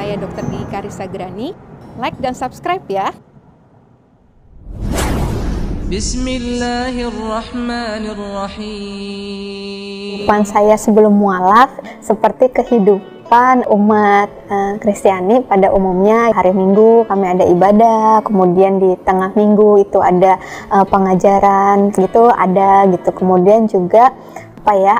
saya Dr. Gigi Karissa Grani. Like dan subscribe ya. Bismillahirrahmanirrahim. Kehidupan saya sebelum mualaf seperti kehidupan umat Kristiani pada umumnya. Hari Minggu kami ada ibadah, kemudian di tengah minggu itu ada pengajaran gitu, ada gitu. Kemudian juga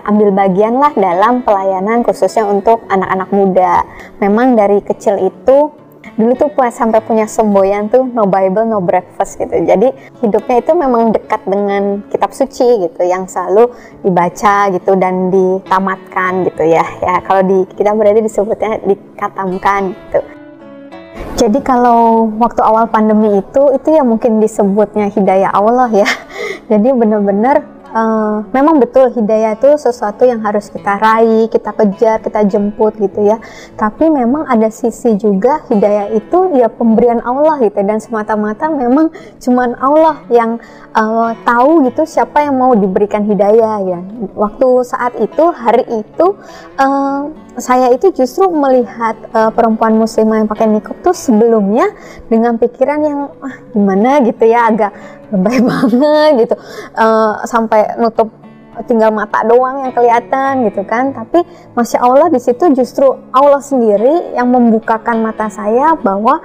ambil bagian lah dalam pelayanan khususnya untuk anak-anak muda. Memang dari kecil itu dulu tuh sampai punya semboyan tuh no Bible no breakfast gitu. Jadi hidupnya itu memang dekat dengan kitab suci gitu yang selalu dibaca gitu dan ditamatkan gitu ya. Ya kalau di kita berarti disebutnya dikatamkan gitu. Jadi kalau waktu awal pandemi itu ya mungkin disebutnya hidayah Allah ya. Jadi benar-benar memang betul hidayah itu sesuatu yang harus kita raih, kita kejar, kita jemput gitu ya. Tapi memang ada sisi juga hidayah itu ya pemberian Allah gitu, dan semata-mata memang cuman Allah yang tahu gitu siapa yang mau diberikan hidayah ya. Waktu saat itu, hari itu saya itu justru melihat perempuan muslimah yang pakai niqab tuh sebelumnya dengan pikiran yang gimana gitu ya, agak lebay banget gitu, sampai nutup tinggal mata doang yang kelihatan gitu kan. Tapi Masya Allah di situ justru Allah sendiri yang membukakan mata saya bahwa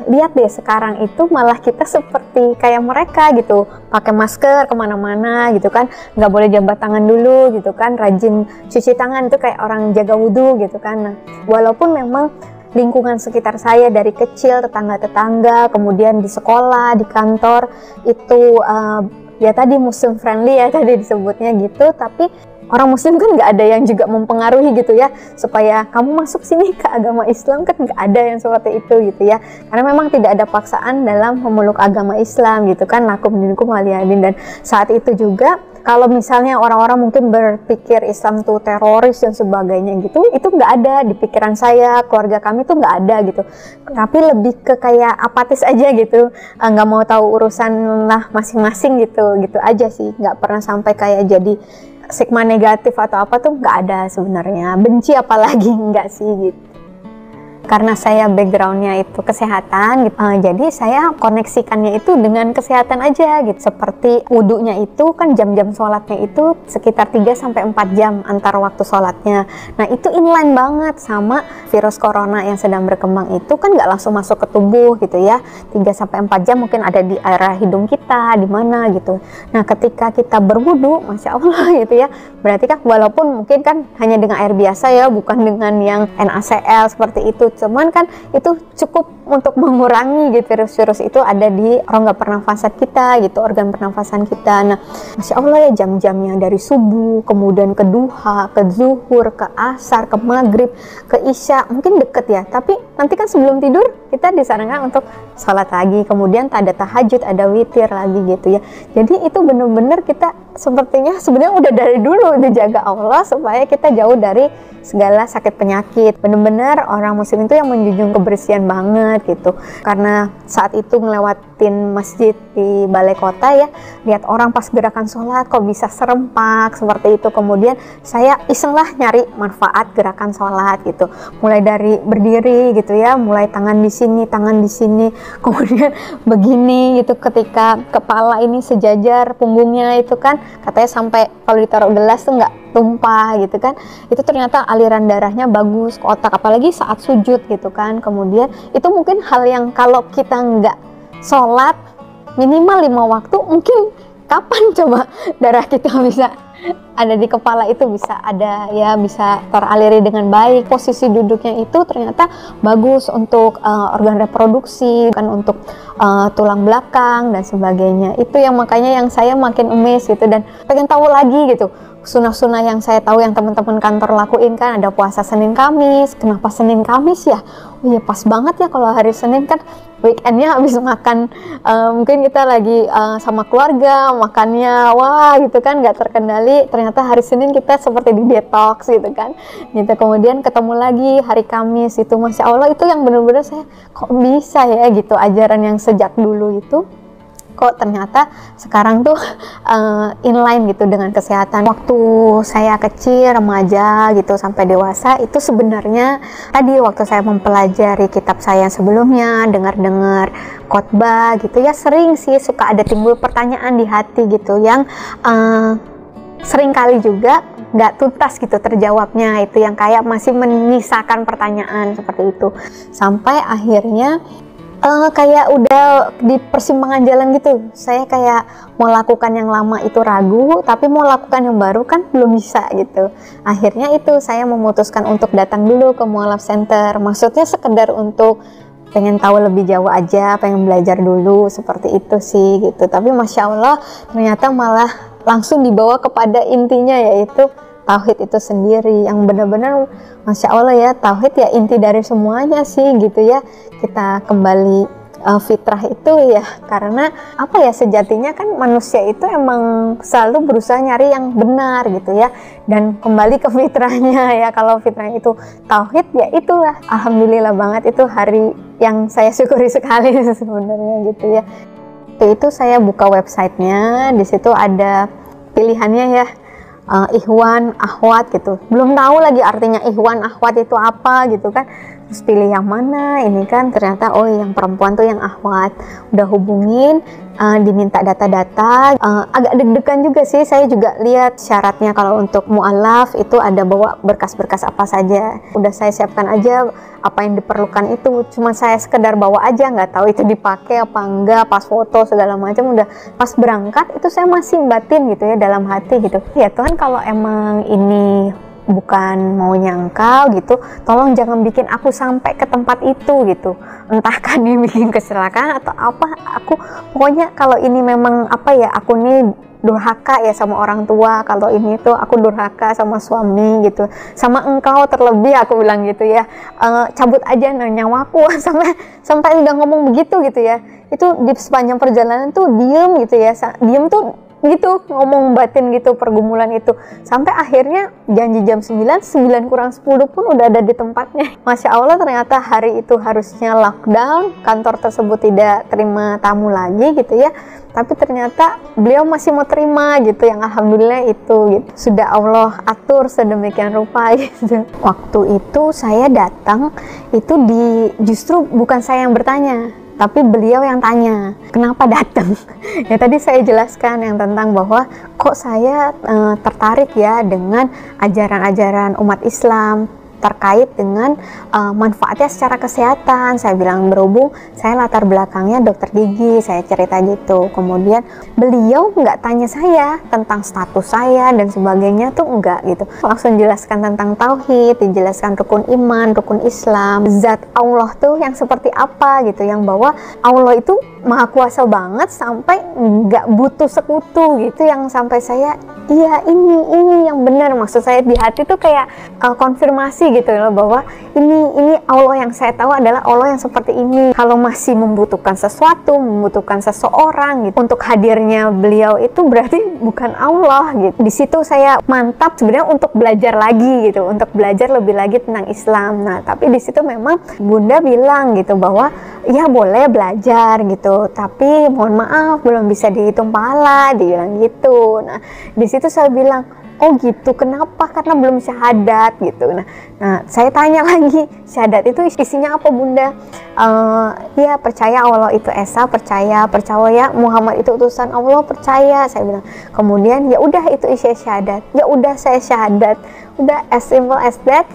lihat deh sekarang itu malah kita seperti kayak mereka gitu, pakai masker kemana-mana gitu kan, nggak boleh jabat tangan dulu gitu kan, rajin cuci tangan itu kayak orang jaga wudhu gitu kan. Nah, walaupun memang lingkungan sekitar saya dari kecil, tetangga-tetangga, kemudian di sekolah, di kantor itu ya tadi muslim friendly ya tadi disebutnya gitu, tapi orang muslim kan nggak ada yang juga mempengaruhi gitu ya supaya kamu masuk sini ke agama Islam, kan nggak ada yang seperti itu gitu ya, karena memang tidak ada paksaan dalam memeluk agama Islam gitu kan, lakum dinukum waliyadin. Dan saat itu juga kalau misalnya orang-orang mungkin berpikir Islam tuh teroris dan sebagainya gitu, itu nggak ada di pikiran saya, keluarga kami tuh nggak ada gitu, tapi lebih ke kayak apatis aja gitu, nggak mau tahu urusan lah masing-masing gitu aja sih, nggak pernah sampai kayak jadi stigma negatif atau apa tuh nggak ada sebenarnya, benci apalagi nggak sih gitu. Karena saya backgroundnya itu kesehatan gitu, jadi saya koneksikannya itu dengan kesehatan aja gitu. Seperti wudhunya itu kan jam-jam sholatnya itu sekitar 3-4 jam antara waktu sholatnya. Nah itu inline banget sama virus corona yang sedang berkembang itu kan nggak langsung masuk ke tubuh gitu ya, 3-4 jam mungkin ada di area hidung kita, di mana gitu. Nah ketika kita berwudhu, Masya Allah gitu ya, berarti kan walaupun mungkin kan hanya dengan air biasa ya, bukan dengan yang NaCl seperti itu, cuman kan itu cukup untuk mengurangi gitu virus-virus itu ada di rongga pernafasan kita gitu, organ pernafasan kita. Nah Masya Allah ya, jam-jamnya dari subuh, kemudian ke duha, ke zuhur, ke asar, ke maghrib, ke isya, mungkin deket ya, tapi nanti kan sebelum tidur kita disarankan untuk sholat lagi, kemudian ada tahajud, ada witir lagi gitu ya. Jadi itu benar-benar kita sepertinya sebenarnya udah dari dulu dijaga Allah supaya kita jauh dari segala sakit penyakit. Benar-benar orang muslim itu yang menjunjung kebersihan banget gitu. Karena saat itu ngelewatin masjid di balai kota ya, lihat orang pas gerakan sholat kok bisa serempak seperti itu. Kemudian saya iseng lah nyari manfaat gerakan sholat gitu. Mulai dari berdiri gitu ya, mulai tangan di sini, kemudian begini gitu, ketika kepala ini sejajar punggungnya itu kan katanya sampai kalau ditaruh gelas tuh nggak tumpah gitu kan, itu ternyata aliran darahnya bagus ke otak, apalagi saat sujud gitu kan. Kemudian itu mungkin hal yang kalau kita nggak sholat minimal 5 waktu, mungkin kapan coba darah kita bisa ada di kepala itu bisa ada ya, bisa teraliri dengan baik. Posisi duduknya itu ternyata bagus untuk organ reproduksi, kan untuk tulang belakang dan sebagainya. Itu yang makanya yang saya makin amazed gitu dan pengen tahu lagi gitu. Sunah-sunah yang saya tahu yang teman-teman kantor lakuin kan ada puasa Senin Kamis. Kenapa Senin Kamis ya? Oh ya pas banget ya kalau hari Senin kan weekendnya habis makan, mungkin kita lagi sama keluarga makannya wah gitu kan nggak terkendali, ternyata hari Senin kita seperti di detox gitu kan gitu. Kemudian ketemu lagi hari Kamis, itu Masya Allah itu yang benar-benar saya kok bisa ya gitu, ajaran yang sejak dulu itu kok ternyata sekarang tuh inline gitu dengan kesehatan. Waktu saya kecil, remaja gitu sampai dewasa itu sebenarnya tadi waktu saya mempelajari kitab saya sebelumnya, dengar-dengar khotbah gitu ya, sering sih suka ada timbul pertanyaan di hati gitu yang sering kali juga nggak tuntas gitu terjawabnya, itu yang kayak masih menyisakan pertanyaan seperti itu, sampai akhirnya kayak udah di persimpangan jalan gitu, saya kayak mau lakukan yang lama itu ragu, tapi mau lakukan yang baru kan belum bisa gitu. Akhirnya itu saya memutuskan untuk datang dulu ke Mualaf Center, maksudnya sekedar untuk pengen tahu lebih jauh aja, pengen belajar dulu seperti itu sih gitu. Tapi Masya Allah ternyata malah langsung dibawa kepada intinya, yaitu tauhid itu sendiri yang benar-benar Masya Allah ya, tauhid ya inti dari semuanya sih gitu ya. Kita kembali fitrah itu ya, karena apa ya, sejatinya kan manusia itu emang selalu berusaha nyari yang benar gitu ya, dan kembali ke fitrahnya ya. Kalau fitrahnya itu tauhid ya itulah, alhamdulillah banget, itu hari yang saya syukuri sekali sebenarnya gitu ya. Itu saya buka websitenya, di situ ada pilihannya ya, ikhwan, akhwat gitu. Belum tahu lagi artinya ikhwan, akhwat itu apa gitu kan. Terus pilih yang mana, ini kan ternyata oh yang perempuan tuh yang akhwat. Udah hubungin, diminta data-data, agak deg-degan juga sih. Saya juga lihat syaratnya kalau untuk mu'alaf itu ada bawa berkas-berkas apa saja. Udah saya siapkan aja apa yang diperlukan itu, cuma saya sekedar bawa aja, nggak tahu itu dipakai apa enggak, pas foto segala macam. Udah pas berangkat itu saya masih batin gitu ya, dalam hati gitu, ya Tuhan kalau emang ini bukan mau nyangkal gitu, tolong jangan bikin aku sampai ke tempat itu gitu, entah kan ini bikin kecelakaan atau apa. Aku pokoknya kalau ini memang apa ya, aku nih durhaka ya sama orang tua, kalau ini tuh aku durhaka sama suami gitu, sama engkau terlebih, aku bilang gitu ya, cabut aja nyawaku. sampai udah ngomong begitu gitu ya. Itu di sepanjang perjalanan tuh diem gitu ya, diem tuh gitu, ngomong batin gitu, pergumulan itu, sampai akhirnya janji jam 9 kurang 10 pun udah ada di tempatnya. Masya Allah ternyata hari itu harusnya lockdown, kantor tersebut tidak terima tamu lagi gitu ya, tapi ternyata beliau masih mau terima gitu, yang alhamdulillah itu gitu, sudah Allah atur sedemikian rupa gitu. Waktu itu saya datang itu justru bukan saya yang bertanya, tapi beliau yang tanya, kenapa datang? Ya tadi saya jelaskan yang tentang bahwa kok saya tertarik ya dengan ajaran-ajaran umat Islam terkait dengan manfaatnya secara kesehatan. Saya bilang berhubung saya latar belakangnya dokter gigi, saya cerita gitu. Kemudian beliau nggak tanya saya tentang status saya dan sebagainya tuh enggak gitu, langsung jelaskan tentang tauhid, dijelaskan rukun iman, rukun Islam, zat Allah tuh yang seperti apa gitu, yang bahwa Allah itu maha kuasa banget sampai nggak butuh sekutu gitu, yang sampai saya iya ini yang benar. Maksud saya di hati tuh kayak konfirmasi gitu loh, bahwa ini Allah yang saya tahu adalah Allah yang seperti ini. Kalau masih membutuhkan sesuatu, membutuhkan seseorang gitu, untuk hadirnya beliau itu berarti bukan Allah gitu. Di situ saya mantap sebenarnya untuk belajar lagi gitu, untuk belajar lebih lagi tentang Islam. Nah tapi di situ memang Bunda bilang gitu bahwa ya boleh belajar gitu, tapi mohon maaf belum bisa dihitung pahala, dibilang gitu. Nah di situ saya bilang, oh gitu, kenapa? Karena belum syahadat gitu. Nah saya tanya lagi, syahadat itu isinya apa Bunda? Ya percaya Allah itu esa, percaya Muhammad itu utusan Allah, percaya. Saya bilang, kemudian ya udah itu isi syahadat. Ya udah saya syahadat, udah as simple as that.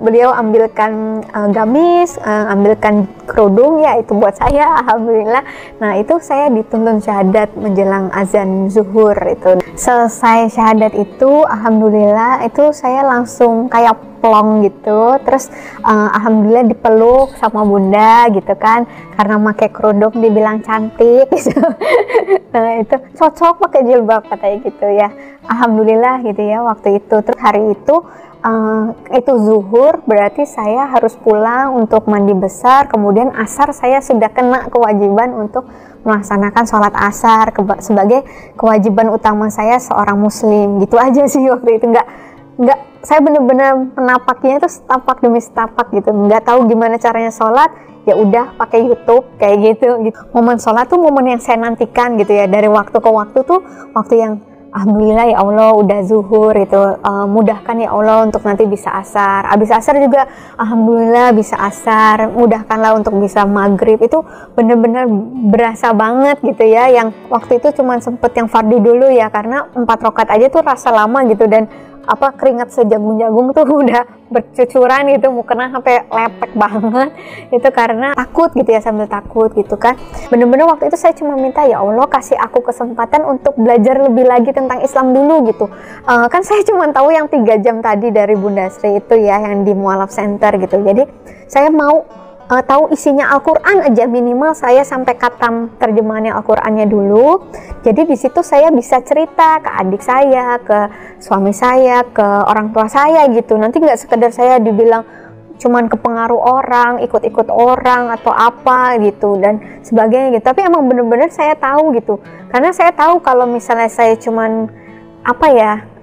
Beliau ambilkan gamis, ambilkan kerudung, ya itu buat saya, alhamdulillah. Nah itu saya dituntun syahadat menjelang azan zuhur itu. Selesai syahadat itu, alhamdulillah itu saya langsung kayak plong gitu. Terus alhamdulillah dipeluk sama Bunda gitu kan, karena pakai kerudung dibilang cantik gitu. Nah itu cocok pakai jilbab katanya gitu ya, alhamdulillah gitu ya waktu itu. Terus hari itu zuhur, berarti saya harus pulang untuk mandi besar, kemudian asar saya sudah kena kewajiban untuk melaksanakan sholat asar sebagai kewajiban utama saya seorang muslim. Gitu aja sih waktu itu, saya bener-bener menapaknya itu setapak demi setapak gitu, nggak tahu gimana caranya sholat, ya udah pakai YouTube kayak gitu. Momen sholat tuh momen yang saya nantikan gitu ya, dari waktu ke waktu tuh waktu yang alhamdulillah ya Allah udah zuhur itu, mudahkan ya Allah untuk nanti bisa asar, abis asar juga alhamdulillah bisa asar, mudahkanlah untuk bisa maghrib. Itu bener-bener berasa banget gitu ya, yang waktu itu cuman sempet yang fardu dulu ya, karena 4 rakaat aja tuh rasa lama gitu, dan keringat sejagung-jagung tuh udah bercucuran gitu, mukena sampai lepek banget itu karena takut gitu ya, sambil takut gitu kan. Bener-bener waktu itu saya cuma minta, ya Allah kasih aku kesempatan untuk belajar lebih lagi tentang Islam dulu gitu. Kan saya cuma tahu yang 3 jam tadi dari Bunda Sri itu ya, yang di Mualaf Center gitu. Jadi saya mau tahu isinya Al-Quran aja, minimal saya sampai khatam terjemahannya Al-Qurannya dulu. Jadi di situ saya bisa cerita ke adik saya, ke suami saya, ke orang tua saya gitu. Nanti nggak sekedar saya dibilang cuman kepengaruh orang, ikut-ikut orang atau apa gitu dan sebagainya gitu. Tapi emang bener-bener saya tahu gitu. Karena saya tahu kalau misalnya saya cuman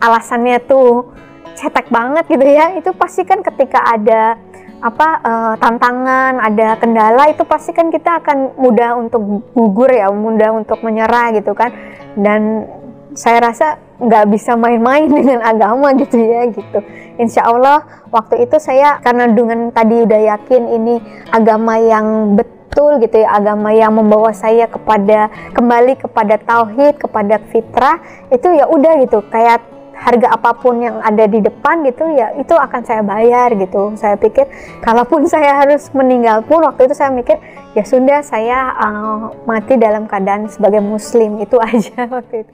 alasannya tuh cetek banget gitu ya, itu pasti kan ketika ada tantangan, ada kendala, itu pasti kan kita akan mudah untuk gugur ya, mudah untuk menyerah gitu kan. Dan saya rasa nggak bisa main-main dengan agama gitu ya gitu. Insya Allah waktu itu saya, karena dengan tadi udah yakin ini agama yang betul gitu ya, agama yang membawa saya kembali kepada tauhid, kepada fitrah, itu ya udah gitu, kayak harga apapun yang ada di depan gitu ya, itu akan saya bayar gitu. Saya pikir kalaupun saya harus meninggal pun, waktu itu saya mikir ya sudah, saya mati dalam keadaan sebagai muslim, itu aja waktu itu.